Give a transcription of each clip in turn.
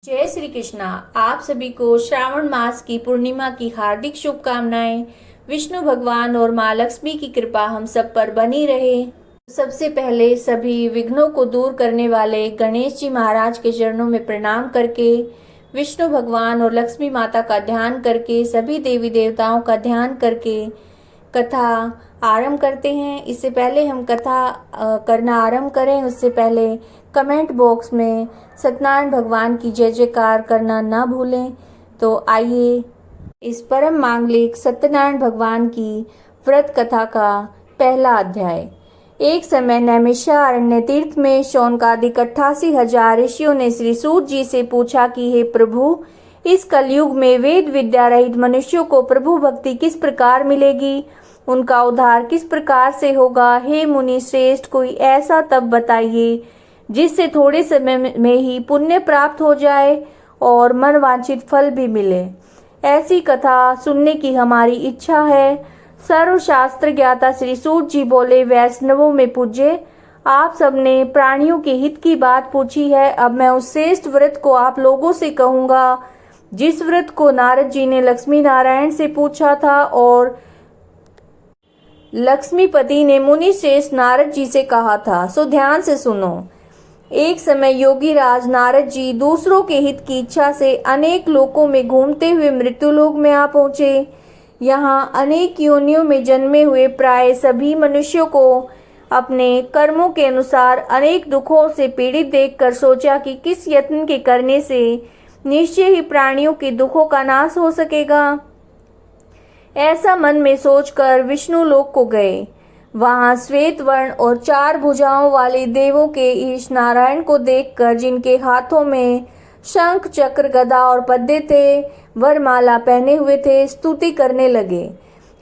जय श्री कृष्णा। आप सभी को श्रावण मास की पूर्णिमा की हार्दिक शुभकामनाएं। विष्णु भगवान और माँ लक्ष्मी की कृपा हम सब पर बनी रहे। सबसे पहले सभी विघ्नों को दूर करने वाले गणेश जी महाराज के चरणों में प्रणाम करके, विष्णु भगवान और लक्ष्मी माता का ध्यान करके, सभी देवी देवताओं का ध्यान करके कथा आरंभ करते हैं। इससे पहले हम कथा करना आरंभ करें, उससे पहले कमेंट बॉक्स में सत्यनारायण भगवान की जय जयकार करना ना भूलें। तो आइए इस परम मांगलिक सत्यनारायण भगवान की व्रत कथा का पहला अध्याय। एक समय नैमिषारण्य तीर्थ में शौनकादिक 88,000 ऋषियों ने श्री सूत जी से पूछा कि हे प्रभु, इस कलयुग में वेद विद्या रहित मनुष्यों को प्रभु भक्ति किस प्रकार मिलेगी, उनका उद्धार किस प्रकार से होगा। हे मुनि श्रेष्ठ, कोई ऐसा तप बताइए जिससे थोड़े समय में ही पुण्य प्राप्त हो जाए और मनवांछित फल भी मिले। ऐसी कथा सुनने की हमारी इच्छा है। सर्वशास्त्र ज्ञाता श्री सूत जी बोले, वैष्णवों में पूज्य, आप सबने प्राणियों के हित की बात पूछी है। अब मैं उस श्रेष्ठ व्रत को आप लोगों से कहूंगा जिस व्रत को नारद जी ने लक्ष्मी नारायण से पूछा था और लक्ष्मीपति ने मुनि श्रेष्ठ नारद जी से कहा था। सो ध्यान से सुनो। एक समय योगी राज नारद जी दूसरों के हित की इच्छा से अनेक लोकों में घूमते हुए मृत्युलोक में आ पहुंचे। यहाँ अनेक योनियों में जन्मे हुए प्राय सभी मनुष्यों को अपने कर्मों के अनुसार अनेक दुखों से पीड़ित देखकर सोचा कि किस यत्न के करने से निश्चय ही प्राणियों के दुखों का नाश हो सकेगा। ऐसा मन में सोचकर विष्णु लोक को गए। वहां श्वेत वर्ण और 4 भुजाओं वाले देवों के ईश नारायण को देखकर, जिनके हाथों में शंख चक्र गदा और पद्मे थे, वरमाला पहने हुए थे, स्तुति करने लगे।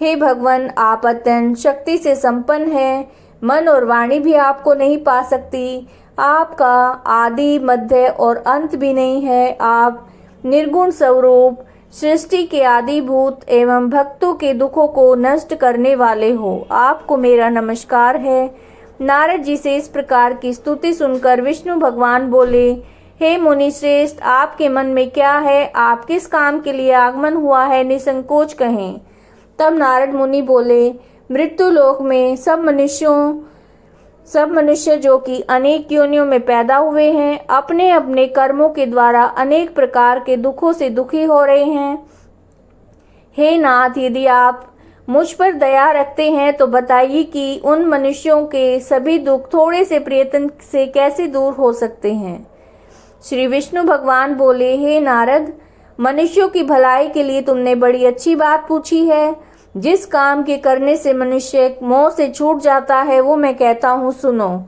हे भगवान, आप अत्यंत शक्ति से संपन्न हैं, मन और वाणी भी आपको नहीं पा सकती। आपका आदि मध्य और अंत भी नहीं है। आप निर्गुण स्वरूप, सृष्टि के आदिभूत एवं भक्तों के दुखों को नष्ट करने वाले हो। आपको मेरा नमस्कार है। नारद जी से इस प्रकार की स्तुति सुनकर विष्णु भगवान बोले, हे मुनि श्रेष्ठ, आपके मन में क्या है, आप किस काम के लिए आगमन हुआ है, निसंकोच कहें। तब नारद मुनि बोले, मृत्यु लोक में सब मनुष्य जो कि अनेक योनियों में पैदा हुए हैं, अपने अपने कर्मों के द्वारा अनेक प्रकार के दुखों से दुखी हो रहे हैं। हे नाथ, यदि आप मुझ पर दया रखते हैं तो बताइए कि उन मनुष्यों के सभी दुख थोड़े से प्रयत्न से कैसे दूर हो सकते हैं। श्री विष्णु भगवान बोले, हे नारद, मनुष्यों की भलाई के लिए तुमने बड़ी अच्छी बात पूछी है। जिस काम के करने से मनुष्य मोह से छूट जाता है वो मैं कहता हूँ, सुनो।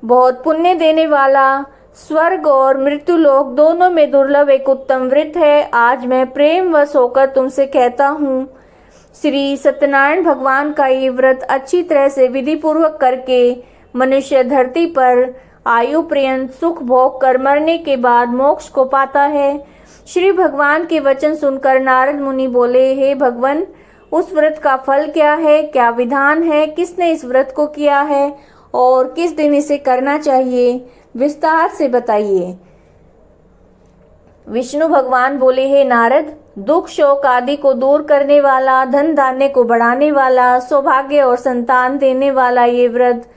बहुत पुण्य देने वाला स्वर्ग और मृत्यु लोक दोनों में दुर्लभ एक उत्तम व्रत है। आज मैं प्रेम वश होकर तुमसे कहता हूँ, श्री सत्यनारायण भगवान का ये व्रत अच्छी तरह से विधि पूर्वक करके मनुष्य धरती पर आयु पर्यंत सुख भोग कर मरने के बाद मोक्ष को पाता है। श्री भगवान के वचन सुनकर नारद मुनि बोले, हे भगवान, उस व्रत का फल क्या है, क्या विधान है, किसने इस व्रत को किया है और किस दिन इसे करना चाहिए, विस्तार से बताइए। विष्णु भगवान बोले, हे नारद, दुख शोक आदि को दूर करने वाला, धन धान्य को बढ़ाने वाला, सौभाग्य और संतान देने वाला ये व्रत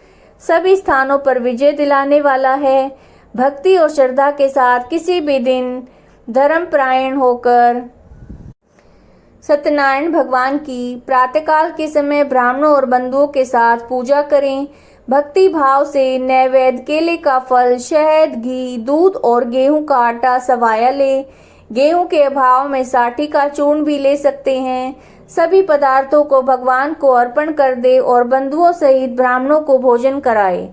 सभी स्थानों पर विजय दिलाने वाला है। भक्ति और श्रद्धा के साथ किसी भी दिन धर्मपरायण होकर सत्यनारायण भगवान की प्रातःकाल के समय ब्राह्मणों और बंधुओं के साथ पूजा करें। भक्ति भाव से नैवेद्य, केले का फल, शहद, घी, दूध और गेहूं का आटा सवाया ले। गेहूं के अभाव में साठी का चूर्ण भी ले सकते हैं। सभी पदार्थों को भगवान को अर्पण कर दे और बंधुओं सहित ब्राह्मणों को भोजन कराए।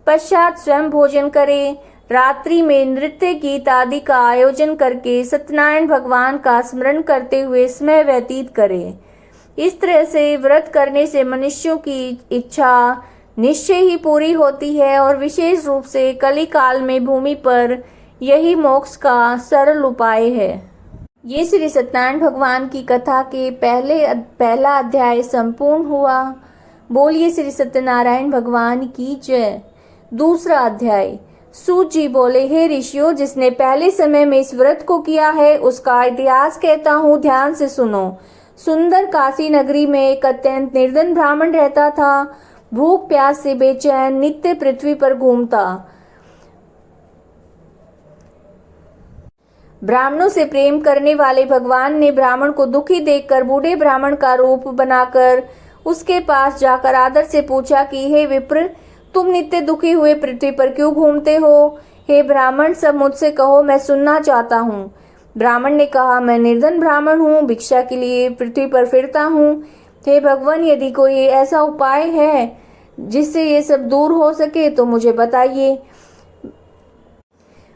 पश्चात स्वयं भोजन करे। रात्रि में नृत्य गीत आदि का आयोजन करके सत्यनारायण भगवान का स्मरण करते हुए समय व्यतीत करे। इस तरह से व्रत करने से मनुष्यों की इच्छा निश्चय ही पूरी होती है और विशेष रूप से कली काल में भूमि पर यही मोक्ष का सरल उपाय है। ये श्री सत्यनारायण भगवान की कथा के पहला अध्याय संपूर्ण हुआ। बोलिए श्री सत्यनारायण भगवान की जय। दूसरा अध्याय, सूत जी बोले, हे ऋषियों, जिसने पहले समय में इस व्रत को किया है उसका इतिहास कहता हूँ, ध्यान से सुनो। सुंदर काशी नगरी में एक अत्यंत निर्धन ब्राह्मण रहता था। भूख प्यास से बेचैन नित्य पृथ्वी पर घूमता। ब्राह्मणों से प्रेम करने वाले भगवान ने ब्राह्मण को दुखी देखकर बूढ़े ब्राह्मण का रूप बनाकर उसके पास जाकर आदर से पूछा कि हे विप्र, तुम नित्य दुखी हुए पृथ्वी पर क्यों घूमते हो? हे ब्राह्मण, सब मुझसे कहो, मैं सुनना चाहता हूँ। ब्राह्मण ने कहा, मैं निर्धन ब्राह्मण हूँ, भिक्षा के लिए पृथ्वी पर फिरता हूँ। हे भगवान, यदि कोई ऐसा उपाय है जिससे ये सब दूर हो सके तो मुझे बताइए।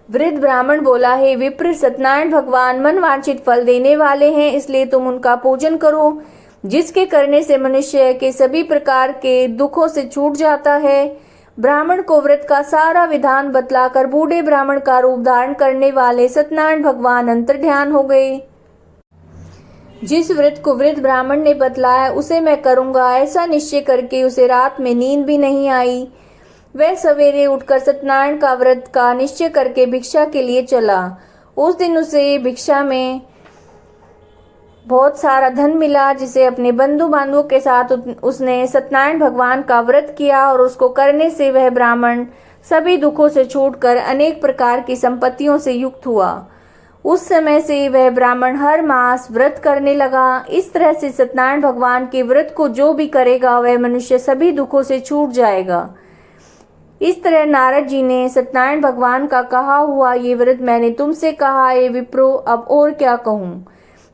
वृद्ध ब्राह्मण बोला, हे विप्र, सत्यनारायण भगवान मन वांछित फल देने वाले हैं, इसलिए तुम उनका पूजन करो, जिसके करने से मनुष्य के सभी प्रकार के दुखों से छूट जाता है। ब्राह्मण को व्रत का सारा विधान बतलाकर बूढ़े ब्राह्मण का रूप धारण करने वाले सत्यनारायण भगवान अंतर्ध्यान हो गए। जिस व्रत को वृद्ध ब्राह्मण ने बतलाया उसे मैं करूंगा, ऐसा निश्चय करके उसे रात में नींद भी नहीं आई। वह सवेरे उठकर सत्यनारायण का व्रत का निश्चय करके भिक्षा के लिए चला। उस दिन उसे भिक्षा में बहुत सारा धन मिला, जिसे अपने बंधु बांधवों के साथ उसने सत्यनारायण भगवान का व्रत किया और उसको करने से वह ब्राह्मण सभी दुखों से छूटकर अनेक प्रकार की संपत्तियों से युक्त हुआ। उस समय से वह ब्राह्मण हर मास व्रत करने लगा। इस तरह से सत्यनारायण भगवान के व्रत को जो भी करेगा वह मनुष्य सभी दुखों से छूट जाएगा। इस तरह नारद जी ने सत्यनारायण भगवान का कहा हुआ ये व्रत मैंने तुमसे कहा है विप्रो, अब और क्या कहूँ।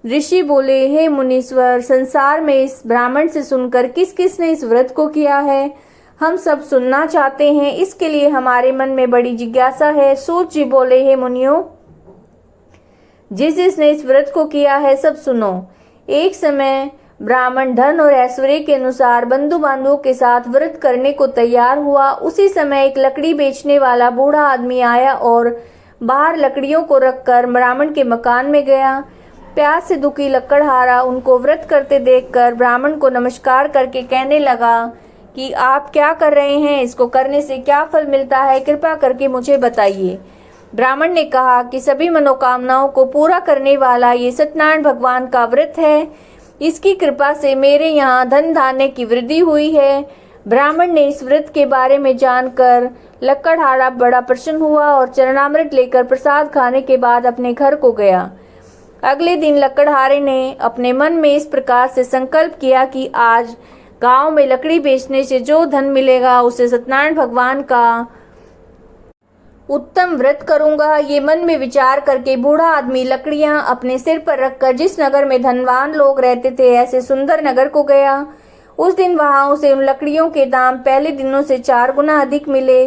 ऋषि बोले, हे मुनीश्वर, संसार में इस ब्राह्मण से सुनकर किस किस ने इस व्रत को किया है, हम सब सुनना चाहते हैं, इसके लिए हमारे मन में बड़ी जिज्ञासा है। सूत जी बोले, हे मुनियों, जिसने इस व्रत को किया है सब सुनो। एक समय ब्राह्मण धन और ऐश्वर्य के अनुसार बंधु बांधवों के साथ व्रत करने को तैयार हुआ। उसी समय एक लकड़ी बेचने वाला बूढ़ा आदमी आया और बाहर लकड़ियों को रखकर ब्राह्मण के मकान में गया। प्यास से दुखी लकड़हारा उनको व्रत करते देखकर ब्राह्मण को नमस्कार करके कहने लगा कि आप क्या कर रहे हैं, इसको करने से क्या फल मिलता है, कृपा करके मुझे बताइए। ब्राह्मण ने कहा कि सभी मनोकामनाओं को पूरा करने वाला ये सत्यनारायण भगवान का व्रत है, इसकी कृपा से मेरे यहाँ धन धान्य की वृद्धि हुई है। ब्राह्मण ने इस व्रत के बारे में जानकर लकड़हारा बड़ा प्रसन्न हुआ और चरणामृत लेकर प्रसाद खाने के बाद अपने घर को गया। अगले दिन लकड़हारे ने अपने मन में इस प्रकार से संकल्प किया कि आज गांव में लकड़ी बेचने से जो धन मिलेगा उसे सत्यनारायण भगवान का उत्तम व्रत करूंगा। ये मन में विचार करके बूढ़ा आदमी लकड़ियां अपने सिर पर रखकर जिस नगर में धनवान लोग रहते थे ऐसे सुंदर नगर को गया। उस दिन वहां उसे उन लकड़ियों के दाम पहले दिनों से 4 गुना अधिक मिले।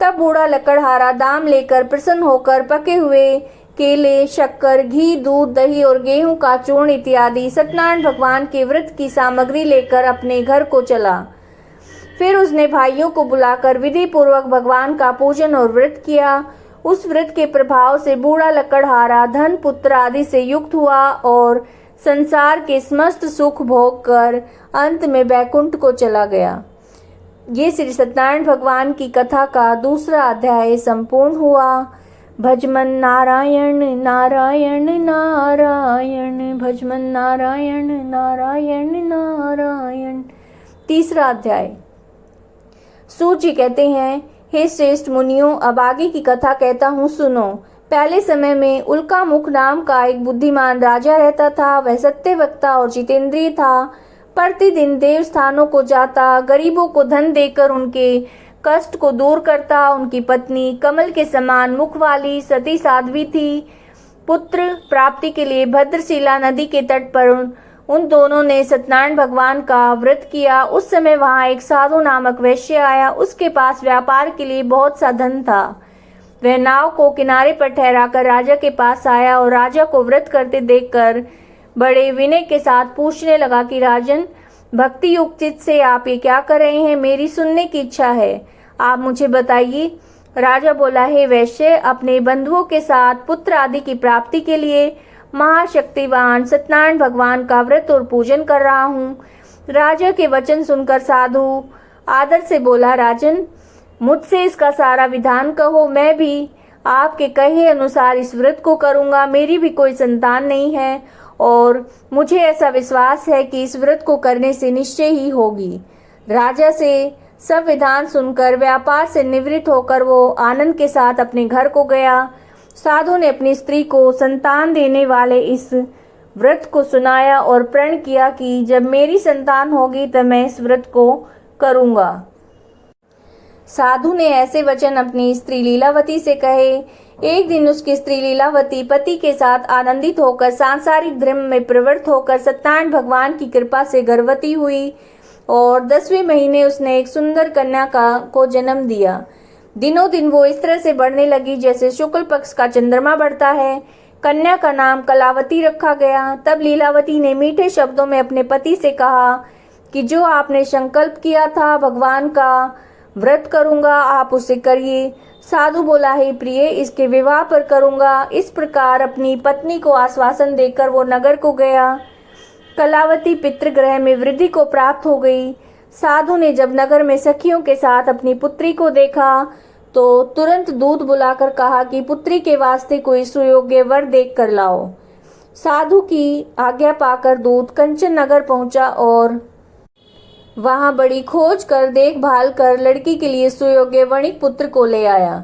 तब बूढ़ा लकड़हारा दाम लेकर प्रसन्न होकर पके हुए केले, शक्कर, घी, दूध, दही और गेहूं का चूर्ण इत्यादि सत्यनारायण भगवान के व्रत की सामग्री लेकर अपने घर को चला। फिर उसने भाइयों को बुलाकर विधि पूर्वक भगवान का पूजन और व्रत किया। उस व्रत के प्रभाव से बूढ़ा लकड़हारा धन, पुत्र आदि से युक्त हुआ और संसार के समस्त सुख भोग कर अंत में बैकुंठ को चला गया। ये श्री सत्यनारायण भगवान की कथा का दूसरा अध्याय संपूर्ण हुआ। भजमन नारायण नारायण नारायण, भजमन नारायण नारायण नारायण। तीसरा अध्याय। सूत जी कहते हैं, हे श्रेष्ठ मुनियों, अब आगे की कथा कहता हूँ, सुनो। पहले समय में उल्का मुख नाम का एक बुद्धिमान राजा रहता था। वह सत्यवक्ता और जितेंद्रिय था। प्रतिदिन देव स्थानों को जाता, गरीबों को धन देकर उनके कष्ट को दूर करता। उनकी पत्नी कमल के समान मुख वाली सती साध्वी थी। पुत्र प्राप्ति के लिए भद्रशिला नदी के तट पर उन दोनों ने सत्यनारायण भगवान का व्रत किया। उस समय वहां एक साधु नामक वैश्य आया। उसके पास व्यापार के लिए बहुत सा धन था। वह नाव को किनारे पर ठहराकर राजा के पास आया और राजा को व्रत करते देखकर बड़े विनय के साथ पूछने लगा कि राजन, भक्ति युक्त चित्त से आप ये क्या कर रहे हैं, मेरी सुनने की इच्छा है, आप मुझे बताइए। राजा बोला, हे वैश्य, अपने बंधुओं के साथ पुत्र आदि की प्राप्ति के लिए महाशक्तिवान सत्यनारायण भगवान का व्रत और पूजन कर रहा हूँ। राजा के वचन सुनकर साधु आदर से बोला, राजन, मुझसे इसका सारा विधान कहो, मैं भी आपके कहे अनुसार इस व्रत को करूंगा। मेरी भी कोई संतान नहीं है और मुझे ऐसा विश्वास है कि इस व्रत को करने से निश्चय ही होगी। राजा से सब विधान सुनकर व्यापार से निवृत्त होकर वो आनंद के साथ अपने घर को गया। साधु ने अपनी स्त्री को संतान देने वाले इस व्रत को सुनाया और प्रण किया कि जब मेरी संतान होगी तब मैं इस व्रत को करूंगा। साधु ने ऐसे वचन अपनी स्त्री लीलावती से कहे। एक दिन उसकी स्त्री लीलावती पति के साथ आनंदित होकर सांसारिक धर्म में प्रवृत्त होकर सत्यनारायण भगवान की कृपा से गर्भवती हुई और 10वें महीने उसने एक सुंदर कन्या को जन्म दिया। दिनों दिन वो इस तरह से बढ़ने लगी जैसे शुक्ल पक्ष का चंद्रमा बढ़ता है। कन्या का नाम कलावती रखा गया। तब लीलावती ने मीठे शब्दों में अपने पति से कहा कि जो आपने संकल्प किया था भगवान का व्रत करूंगा, आप उसे करिए। साधु बोला, हे प्रिय, इसके विवाह पर करूंगा। इस प्रकार अपनी पत्नी को आश्वासन देकर वो नगर को गया। कलावती पितृगृह में वृद्धि को प्राप्त हो गई। साधु ने जब नगर में सखियों के साथ अपनी पुत्री को देखा तो तुरंत दूत बुलाकर कहा कि पुत्री के वास्ते कोई सुयोग्य वर देख कर लाओ। साधु की आज्ञा पाकर दूत कंचन नगर पहुंचा और वहां बड़ी खोज कर देखभाल कर लड़की के लिए सुयोग्य वणिक पुत्र को ले आया।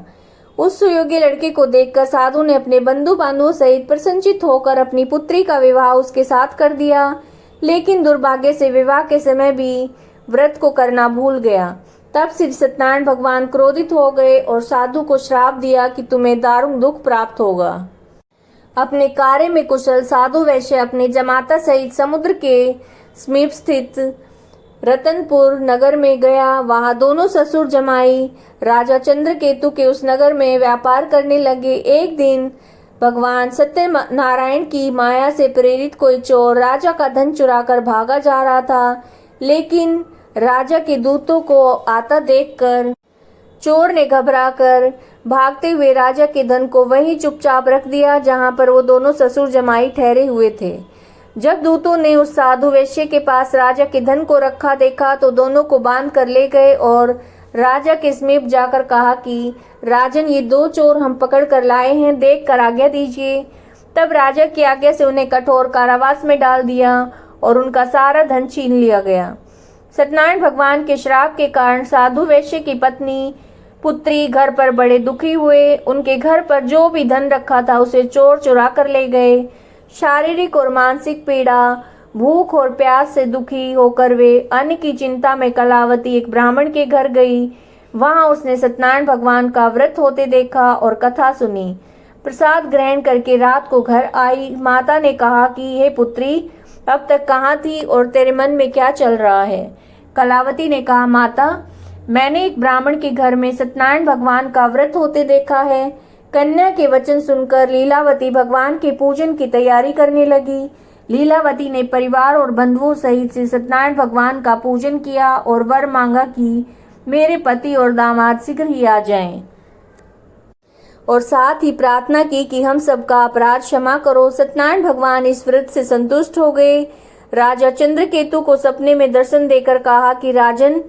उस सुयोग्य लड़के को देखकर साधु ने अपने बंधु बांधवों सहित प्रसन्नचित्त होकर अपनी पुत्री का विवाह उसके साथ कर दिया। लेकिन दुर्भाग्य से विवाह के समय भी व्रत को करना भूल गया। तब श्री सत्यनारायण भगवान क्रोधित हो गए और साधु को श्राप दिया कि तुम्हें दारुण दुख प्राप्त होगा। अपने कार्य में कुशल साधु वैश्य अपने जमाता सहित समुद्र के समीप स्थित रतनपुर नगर में गया। वहां दोनों ससुर जमाई राजा चंद्रकेतु के उस नगर में व्यापार करने लगे। एक दिन भगवान सत्यनारायण की माया से प्रेरित कोई चोर राजा का धन चुराकर भागा जा रहा था, लेकिन राजा के दूतों को आता देखकर चोर ने घबराकर भागते हुए राजा के धन को वहीं चुपचाप रख दिया जहां पर वो दोनों ससुर जमाई ठहरे हुए थे। जब दूतों ने उस साधु वैश्य के पास राजा के धन को रखा देखा तो दोनों को बांध कर ले गए और राजा के समीप जाकर कहा कि राजन, ये दो चोर हम पकड़ कर लाए हैं, देख कर आज्ञा दीजिए। तब राजा की आज्ञा से उन्हें कठोर कारावास में डाल दिया और उनका सारा धन छीन लिया गया। सत्यनारायण भगवान के श्राप के कारण साधु वैश्य की पत्नी पुत्री घर पर बड़े दुखी हुए। उनके घर पर जो भी धन रखा था उसे चोर चुरा कर ले गए। शारीरिक और मानसिक पीड़ा, भूख और प्यास से दुखी होकर वे अन्न की चिंता में कलावती एक ब्राह्मण के घर गई। वहां उसने सत्यनारायण भगवान का व्रत होते देखा और कथा सुनी। प्रसाद ग्रहण करके रात को घर आई। माता ने कहा कि हे पुत्री, अब तक कहाँ थी और तेरे मन में क्या चल रहा है? कलावती ने कहा, माता, मैंने एक ब्राह्मण के घर में सत्यनारायण भगवान का व्रत होते देखा है। कन्या के वचन सुनकर लीलावती भगवान के पूजन की तैयारी करने लगी। लीलावती ने परिवार और बंधुओं सहित से सत्यनारायण भगवान का पूजन किया और वर मांगा कि मेरे पति और दामाद शीघ्र ही आ जाएं, और साथ ही प्रार्थना की कि हम सबका अपराध क्षमा करो। सत्यनारायण भगवान इस व्रत से संतुष्ट हो गए। राजा चंद्रकेतु को सपने में दर्शन देकर कहा कि राजन,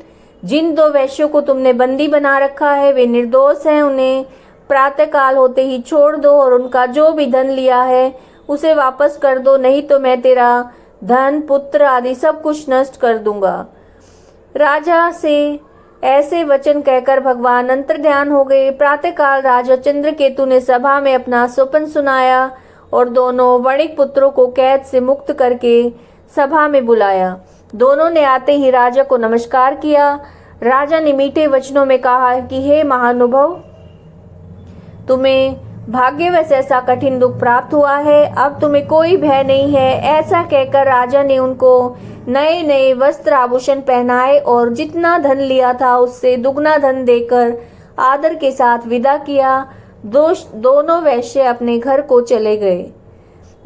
जिन दो वैश्यों को तुमने बंदी बना रखा है वे निर्दोष हैं, उन्हें प्रातः काल होते ही छोड़ दो और उनका जो भी धन लिया है उसे वापस कर दो, नहीं तो मैं तेरा धन, पुत्र आदि सब कुछ नष्ट कर दूंगा। राजा से ऐसे वचन कहकर भगवान अंतर्ध्यान हो गए। प्रातःकाल राजा चंद्रकेतु ने सभा में अपना स्वप्न सुनाया और दोनों वणिक पुत्रों को कैद से मुक्त करके सभा में बुलाया। दोनों ने आते ही राजा को नमस्कार किया। राजा ने मीठे वचनों में कहा कि हे महानुभाव, तुम्हें भाग्यवश ऐसा कठिन दुख प्राप्त हुआ है, अब तुम्हें कोई भय नहीं है। ऐसा कहकर राजा ने उनको नए नए वस्त्र आभूषण पहनाए और जितना धन लिया था उससे दुगना धन देकर आदर के साथ विदा किया। दोनों वैश्य अपने घर को चले गए।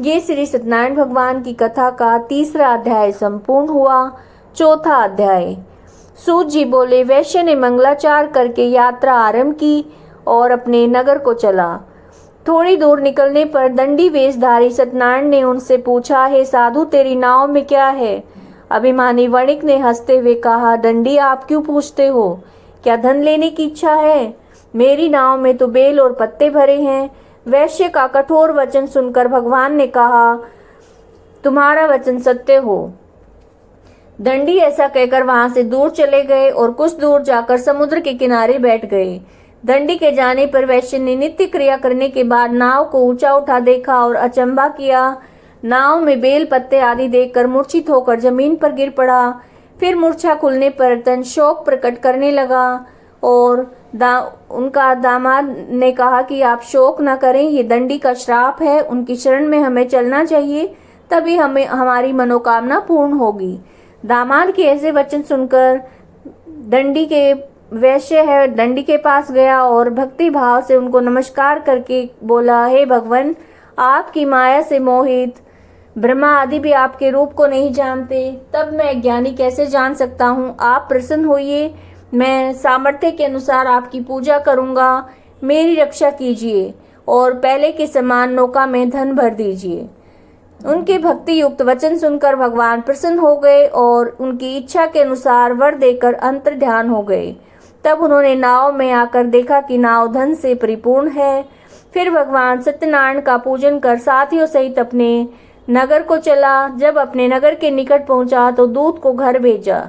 ये श्री सत्यनारायण भगवान की कथा का 3रा अध्याय संपूर्ण हुआ। 4था अध्याय। सूत जी बोले, वैश्य ने मंगलाचार करके यात्रा आरंभ की और अपने नगर को चला। थोड़ी दूर निकलने पर दंडी वेशधारी सत्यनारायण ने उनसे पूछा, हे साधु, तेरी नाव में क्या है? अभिमानी वणिक ने हंसते हुए कहा, दंडी, आप क्यों पूछते हो? क्या धन लेने की इच्छा है? मेरी नाव में तो बेल और पत्ते भरे हैं। वैश्य का कठोर वचन सुनकर भगवान ने कहा, तुम्हारा वचन सत्य हो। दंडी ऐसा कहकर वहां से दूर चले गए और कुछ दूर जाकर समुद्र के किनारे बैठ गए। दंडी के जाने पर वैश्य ने नित्य क्रिया करने के बाद नाव को ऊंचा उठा देखा और अचंभा किया। नाव में बेल पत्ते आदि देखकर मूर्छित होकर जमीन पर गिर पड़ा। फिर मूर्छा खुलने पर तन शोक प्रकट करने लगा और उनका दामाद ने कहा कि आप शोक न करें, ये दंडी का श्राप है, उनकी शरण में हमें चलना चाहिए, तभी हमें हमारी मनोकामना पूर्ण होगी। दामाद के ऐसे वचन सुनकर दंडी के पास गया और भक्ति भाव से उनको नमस्कार करके बोला, हे भगवान, आपकी माया से मोहित ब्रह्मा आदि भी आपके रूप को नहीं जानते, तब मैं ज्ञानी कैसे जान सकता हूँ। आप प्रसन्न होइए, मैं सामर्थ्य के अनुसार आपकी पूजा करूँगा। मेरी रक्षा कीजिए और पहले के समान नौका में धन भर दीजिए। उनके भक्ति युक्त वचन सुनकर भगवान प्रसन्न हो गए और उनकी इच्छा के अनुसार वर देकर अंतर ध्यान हो गए। तब उन्होंने नाव में आकर देखा कि नाव धन से परिपूर्ण है। फिर भगवान सत्यनारायण का पूजन कर साथियों सहित अपने नगर को चला। जब अपने नगर के निकट पहुंचा तो दूत को घर भेजा।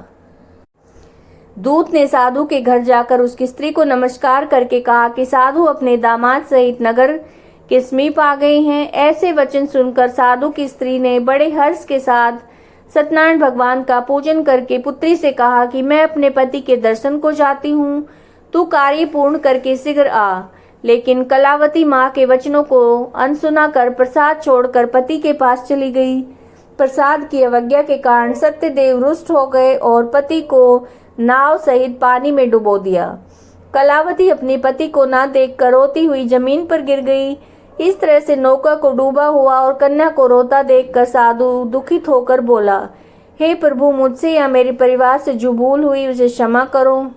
दूत ने साधु के घर जाकर उसकी स्त्री को नमस्कार करके कहा कि साधु अपने दामाद सहित नगर के समीप आ गए हैं। ऐसे वचन सुनकर साधु की स्त्री ने बड़े हर्ष के साथ सत्यनारायण भगवान का पूजन करके पुत्री से कहा कि मैं अपने पति के दर्शन को जाती हूँ, तू कार्य पूर्ण करके शीघ्र आ। लेकिन कलावती माँ के वचनों को अनसुना कर प्रसाद छोड़कर पति के पास चली गई। प्रसाद की अवज्ञा के कारण सत्यदेव रुष्ट हो गए और पति को नाव सहित पानी में डुबो दिया। कलावती अपने पति को ना देखकर रोती हुई जमीन पर गिर गई। इस तरह से नौका को डूबा हुआ और कन्या को रोता देखकर साधु दुखित होकर बोला, हे प्रभु, मुझसे या मेरे परिवार से जो भूल हुई उसे क्षमा करो।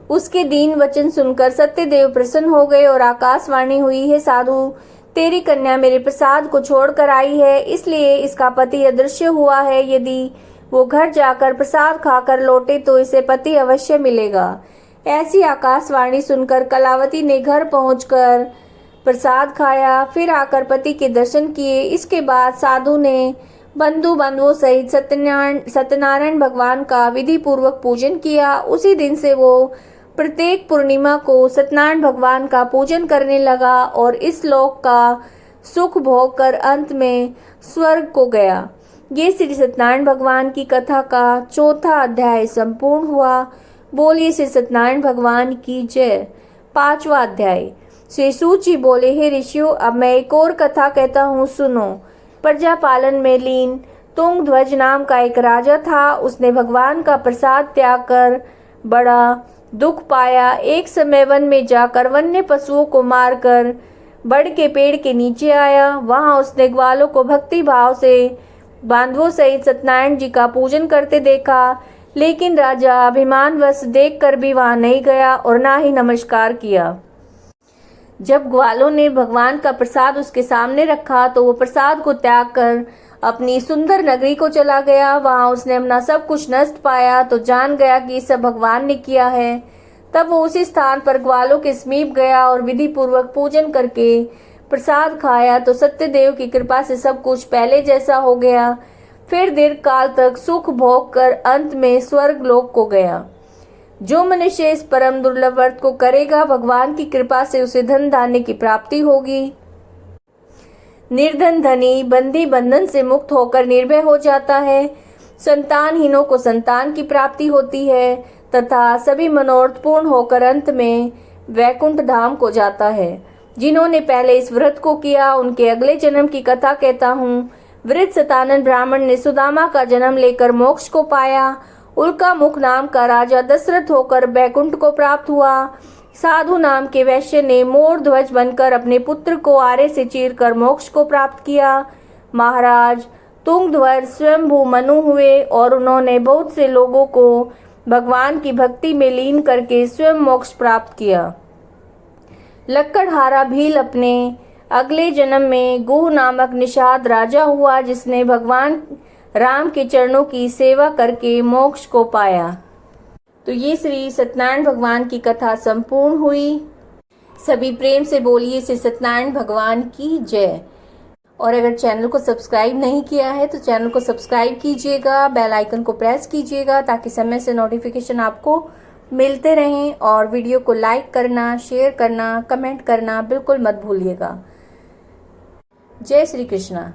उसके दीन वचन सुनकर सत्यदेव प्रसन्न हो गए और आकाशवाणी हुई, हे साधु, तेरी कन्या मेरे प्रसाद को छोड़कर आई है, इसलिए इसका पति अदृश्य हुआ है। यदि वो घर जाकर प्रसाद खाकर लौटे तो इसे पति अवश्य मिलेगा। ऐसी आकाशवाणी सुनकर कलावती ने घर पहुंचकर प्रसाद खाया, फिर आकर पति के दर्शन किए। इसके बाद साधु ने बंधुओं सहित सत्यनारायण भगवान का विधि पूर्वक पूजन किया। उसी दिन से वो प्रत्येक पूर्णिमा को सत्यनारायण भगवान का पूजन करने लगा और इस लोक का सुख भोग कर अंत में स्वर्ग को गया। ये श्री सत्यनारायण भगवान की कथा का 4था अध्याय संपूर्ण हुआ। बोलिए श्री सत्यनारायण भगवान की जय। 5वां अध्याय। श्री सूत जी बोले, हे ऋषियों, अब मैं एक और कथा कहता हूँ, सुनो। प्रजा पालन में लीन तुंगध्वज नाम का एक राजा था। उसने भगवान का प्रसाद त्याग कर बड़ा दुख पाया। एक समय वन में जाकर वन्य पशुओं को मारकर बड़ के पेड़ के नीचे आया। वहां उसने ग्वालों को भक्ति भाव से बांधवों सहित सत्यनारायण जी का पूजन करते देखा, लेकिन राजा अभिमानवश देखकर भी वहां नहीं गया और ना ही नमस्कार किया। जब ग्वालों ने भगवान का प्रसाद उसके सामने रखा तो वो प्रसाद को त्याग कर अपनी सुंदर नगरी को चला गया। वहां उसने अपना सब कुछ नष्ट पाया तो जान गया कि सब भगवान ने किया है। तब वो उसी स्थान पर ग्वालों के समीप गया और विधि पूर्वक पूजन करके प्रसाद खाया तो सत्यदेव की कृपा से सब कुछ पहले जैसा हो गया। फिर दीर्घ काल तक सुख भोग कर अंत में स्वर्ग लोक को गया। जो मनुष्य इस परम दुर्लभ व्रत को करेगा, भगवान की कृपा से उसे धन धान्य की प्राप्ति होगी। निर्धन धनी बंदी बंधन से मुक्त होकर निर्भय हो जाता है। संतानहीनों को संतान की प्राप्ति होती है तथा सभी मनोरथ पूर्ण होकर अंत में वैकुंठ धाम को जाता है। जिन्होंने पहले इस व्रत को किया उनके अगले जन्म की कथा कहता हूँ। वृद्ध सतानंद ब्राह्मण ने सुदामा का जन्म लेकर मोक्ष को पाया। उल्का मुख नाम का राजा दशरथ होकर बैकुंठ को प्राप्त हुआ। साधु नाम के वैश्य ने मोर ध्वज बनकर अपने पुत्र को आरे से चीरकर मोक्ष को प्राप्त किया। महाराज तुंगध्वज स्वयंभू मनु हुए और उन्होंने बहुत से लोगों को भगवान की भक्ति में लीन करके स्वयं मोक्ष प्राप्त किया। लक्कड़हारा भील अपने अगले जन्म में गुह नामक निषाद राजा हुआ, जिसने भगवान राम के चरणों की सेवा करके मोक्ष को पाया। तो ये श्री सत्यनारायण भगवान की कथा संपूर्ण हुई। सभी प्रेम से बोलिए श्री सत्यनारायण भगवान की जय। और अगर चैनल को सब्सक्राइब नहीं किया है तो चैनल को सब्सक्राइब कीजिएगा, बेल आइकन को प्रेस कीजिएगा ताकि समय से नोटिफिकेशन आपको मिलते रहें। और वीडियो को लाइक करना, शेयर करना, कमेंट करना बिल्कुल मत भूलिएगा। जय श्री कृष्णा।